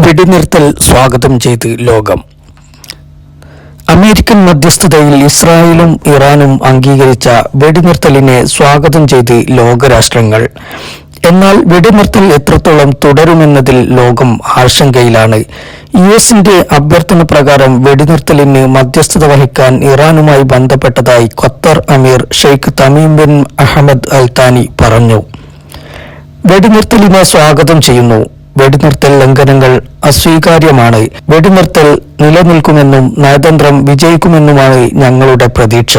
വെടിനിർത്തൽ സ്വാഗതം ചെയ്ത് ലോകം. അമേരിക്കൻ മധ്യസ്ഥതയിൽ ഇസ്രായേലും ഇറാനും അംഗീകരിച്ച വെടിനിർത്തലിനെ സ്വാഗതം ചെയ്ത് ലോകരാഷ്ട്രങ്ങൾ. എന്നാൽ വെടിനിർത്തൽ എത്രത്തോളം തുടരുമെന്നതിൽ ലോകം ആശങ്കയിലാണ്. യുഎസിന്റെ അഭ്യർത്ഥന പ്രകാരം വെടിനിർത്തലിന് മധ്യസ്ഥത വഹിക്കാൻ ഇറാനുമായി ബന്ധപ്പെട്ടതായി ഖത്തർ അമീർ ഷെയ്ഖ് തമീം ബിൻ അഹമ്മദ് അൽ താനി പറഞ്ഞു. വെടിനിർത്തലിനെ സ്വാഗതം ചെയ്യുന്നു. വെടിനിർത്തൽ ലംഘനങ്ങൾ അസ്വീകാര്യമാണ്. വെടിനിർത്തൽ നിലനിൽക്കുമെന്നും നയതന്ത്രം വിജയിക്കുമെന്നുമാണ് ഞങ്ങളുടെ പ്രതീക്ഷ.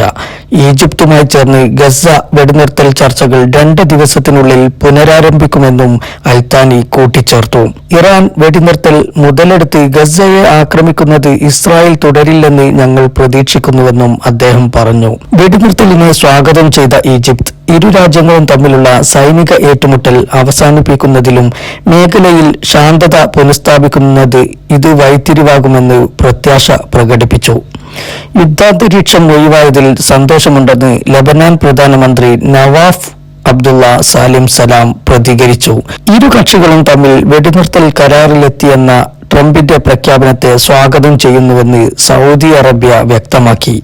ഈജിപ്തുമായി ചേർന്ന് ഗസ വെടിനിർത്തൽ ചർച്ചകൾ 2 ദിവസത്തിനുള്ളിൽ പുനരാരംഭിക്കുമെന്നും അൽത്താനി കൂട്ടിച്ചേർത്തു. ഇറാൻ വെടിനിർത്തൽ മുതലെടുത്ത് ഗസയെ ആക്രമിക്കുന്നത് ഇസ്രായേൽ തുടരില്ലെന്ന് ഞങ്ങൾ പ്രതീക്ഷിക്കുന്നുവെന്നും അദ്ദേഹം പറഞ്ഞു. വെടിനിർത്തലിനെ സ്വാഗതം ചെയ്ത ഈജിപ്ത് ഇരു രാജ്യങ്ങളും തമ്മിലുള്ള സൈനിക ഏറ്റുമുട്ടൽ അവസാനിപ്പിക്കുന്നതിലും മേഖലയിൽ ശാന്തത പുനഃസ്ഥാപിക്കുന്നത് ഇത് വഴിത്തിരിവാകുമെന്ന് പ്രത്യാശ പ്രകടിപ്പിച്ചു. യുദ്ധാന്തരീക്ഷം ഒഴിവായതിൽ സന്തോഷമുണ്ടെന്ന് ലബനാൻ പ്രധാനമന്ത്രി നവാഫ് അബ്ദുള്ള സാലിം സലാം പ്രതികരിച്ചു. ഇരു കക്ഷികളും തമ്മിൽ വെടിനിർത്തൽ കരാറിലെത്തിയെന്ന ട്രംപിന്റെ പ്രഖ്യാപനത്തെ സ്വാഗതം ചെയ്യുന്നുവെന്ന് സൗദി അറേബ്യ വ്യക്തമാക്കി.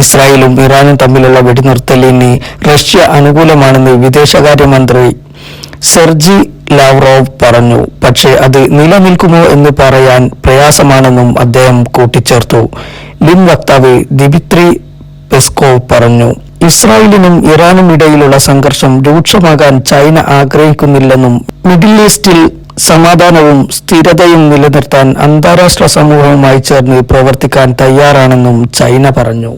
ഇസ്രായേലും ഇറാനും തമ്മിലുള്ള വെടിനിർത്തലിന് റഷ്യ അനുകൂലമാണെന്ന് വിദേശകാര്യമന്ത്രി സെർജി ലാവ്റോവ് പറഞ്ഞു. പക്ഷേ അത് നിലനിൽക്കുമോ എന്ന് പറയാൻ പ്രയാസമാണെന്നും അദ്ദേഹം കൂട്ടിച്ചേർത്തു. ലിൻ വക്താവ് ദിമിത്രി പെസ്കോവ് പറഞ്ഞു. ഇസ്രായേലിനും ഇറാനും ഇടയിലുള്ള സംഘർഷം രൂക്ഷമാകാൻ ചൈന ആഗ്രഹിക്കുന്നില്ലെന്നും മിഡിൽ ഈസ്റ്റിൽ സമാധാനവും സ്ഥിരതയും നിലനിർത്താൻ അന്താരാഷ്ട്ര സമൂഹവുമായി ചേർന്ന് പ്രവർത്തിക്കാൻ തയ്യാറാണെന്നും ചൈന പറഞ്ഞു.